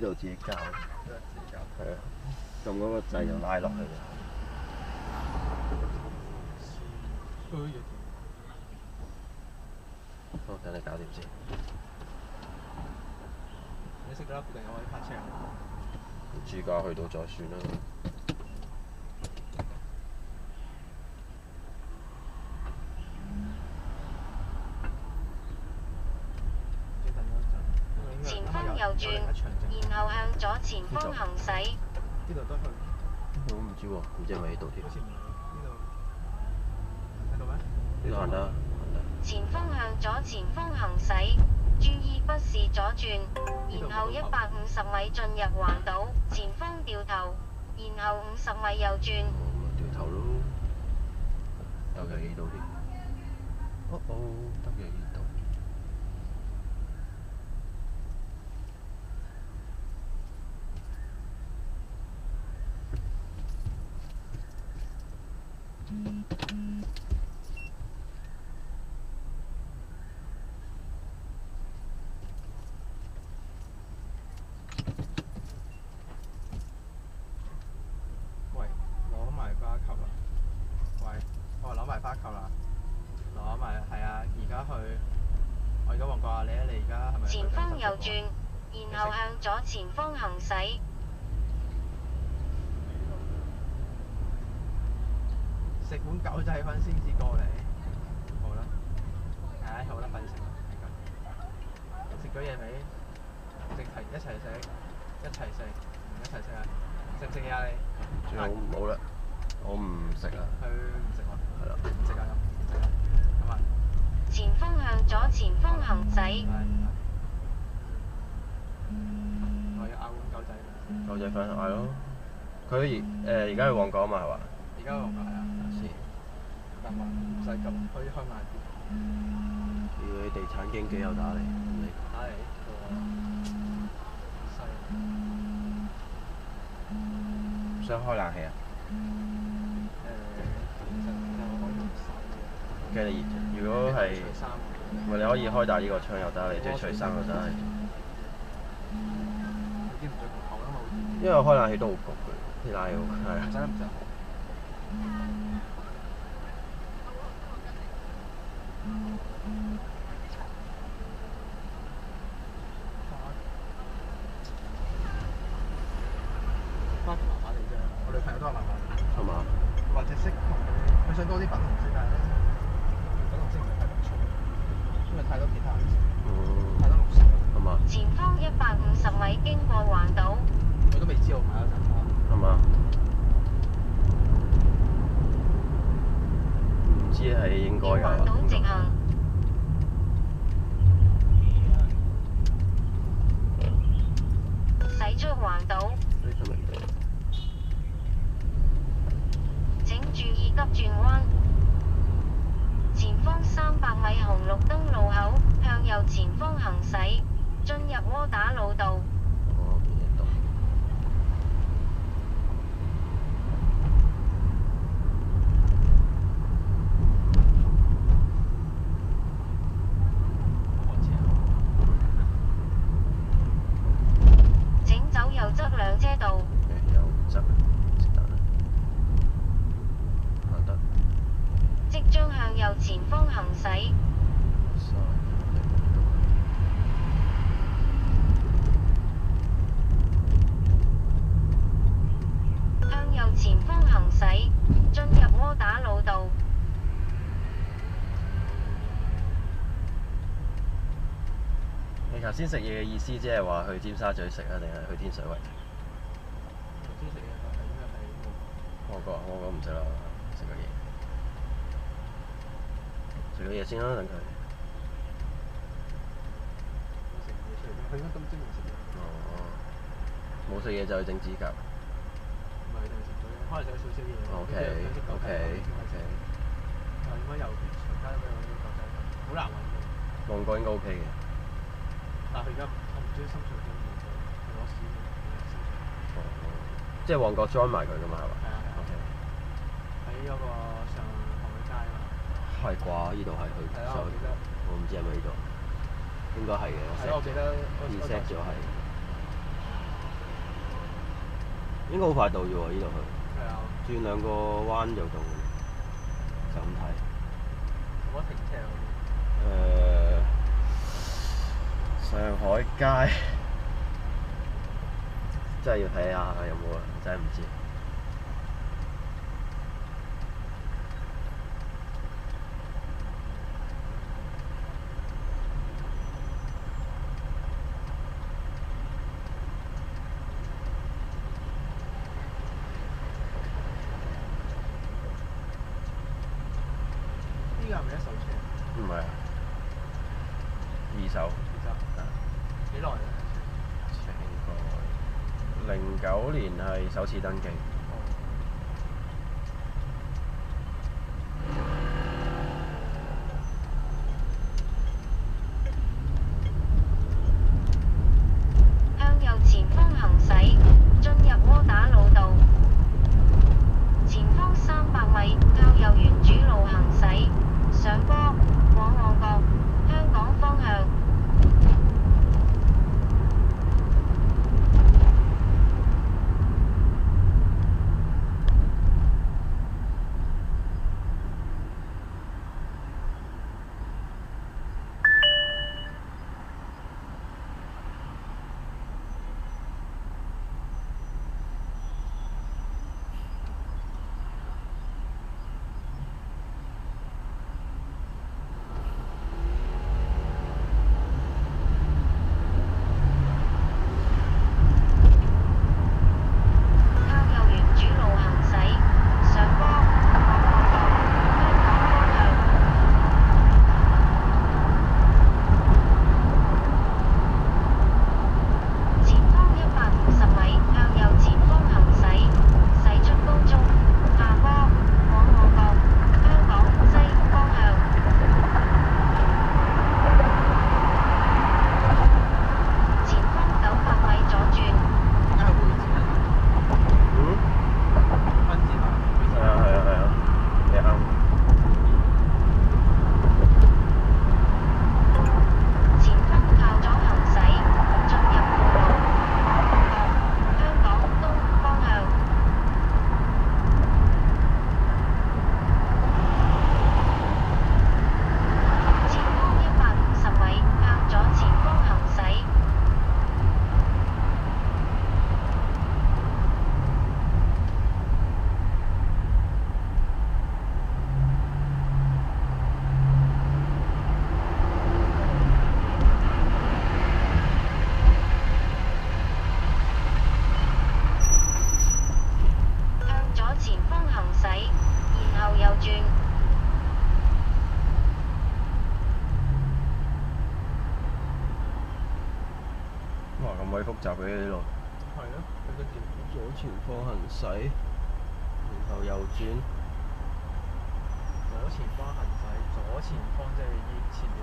呢度自己校。係啊，撳嗰個掣就拉落去啦。好，等你搞掂先。你識啦，附近有位泊車啊？唔知㗎，去到再算啦。前方右轉，然後向左前方行駛。呢度都去。我唔知喎，唔知係咪呢度添？好似唔係呢度。睇到咩？呢度行得。前方向左前方行駛，注意不是左轉，然後150米進入環島，前方掉頭，然後50米右轉。掉頭咯，又係呢度添。哦，得嘅呢度。喂，攞埋巴扣啦！喂，我攞埋巴扣啦，攞埋係啊！而家去，我而家旺角啊！你而家係咪？前方右轉，然後向左前方行駛。食碗狗仔粉先至過嚟。好啦，唉，好啦，快啲食啦！食咗嘢未？一齊食，一齊食，一齊食啊！食唔食嘢啊你？最好冇啦，我唔食啊。佢唔食喎。係啦。唔食啊咁，唔食啊。咁啊。前方向左前方行駛。我要嗌碗狗仔粉。狗仔粉嗌咯。佢而家去旺角啊嘛係嘛？而家去旺角係啊。先。得嘛？唔使急，可以開慢啲。如果啲地產經紀又打嚟，你打嚟細。想開冷氣啊？其實我可以唔使嘅。驚你熱啫。如果係，咪你可以開大呢個窗又得，你中意除衫又得。因為我開冷氣都好焗嘅，啲冷氣好係啊。唔使唔使。花麻麻地啫，我女朋友都話麻麻地。係嘛？或者識同佢想多啲粉紅色，但係咧粉紅色唔係太突出，因為太多其他顏色，太多綠色啦。係嘛？前方150米經過環島。佢都未知我買咗陣花。係嘛？唔知係應該㗎。環島直行。駛出環島。請注意急轉彎。前方300米紅綠燈路口，向右前方行駛，進入窩打老道。請走右側兩車道。右側，行得。即將向右前方行駛。向右前方行駛，進入窩打老道。你頭先食嘢嘅意思，即係話去尖沙咀食啊，定係去天水圍？頭先食嘢係應該係旺角啊，旺角唔食啦，食個嘢。食個嘢先啦，等佢。食嘢出嚟，佢應該今朝未食嘢。哦。冇食嘢就去整指甲。唔係，定係食咗嘢，可能食咗少少嘢。OK。但係應該又隨街都俾我啲狗仔粉，好難揾嘅。旺角應該 OK 嘅。但係佢而家我唔知深水埗冇咗，佢攞屎深水埗。即係旺角 join 埋佢㗎嘛係嘛？係啊係啊。OK。喺嗰個上海街啊嘛。係啩？呢度係去上，我唔知係咪呢度，應該係嘅。係啊，我記得。reset 咗係。應該好快到啫喎，呢度去。係啊。轉兩個彎就到嘅，就咁睇。冇得停車嗰啲。上海街真係要睇下有冇啊，真係唔知。呢個係咪一手車？唔係啊，二手。幾耐咧？09年係首次登記。向右前方行駛，進入窩打老道。前方300米，靠右沿主路行駛，上坡，往旺角，香港方向。咁鬼複雜嘅呢度。係咯，佢個條左前方行駛，然後右轉。左前方行駛，左前方即係依前面。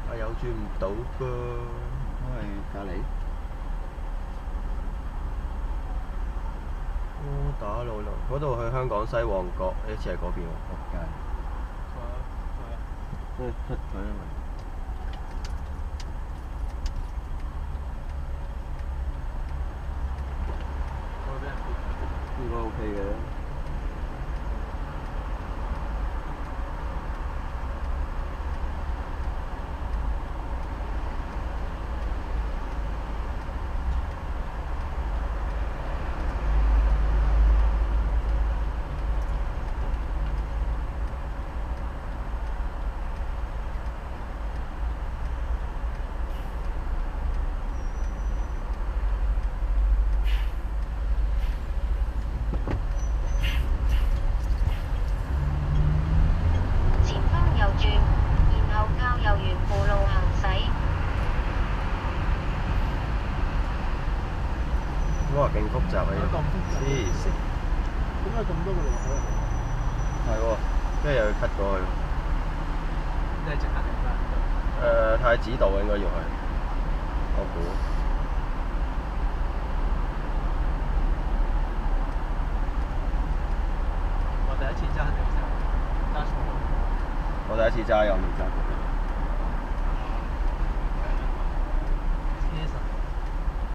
但右轉唔到㗎，因為隔離。窩打老道嗰度去香港西旺角，呢次係嗰邊喎，仆街。係啊，係啊。即係出佢啊嘛。會俾人跌。應該 OK 嘅。哇！勁複雜啊！咁複雜。黐線。點解咁多個路口啊？係喎，跟住又要 cut 過去。你係直行定咩？太子道應該要係，我估。我第一次揸定揸錯。我第一次揸又唔揸。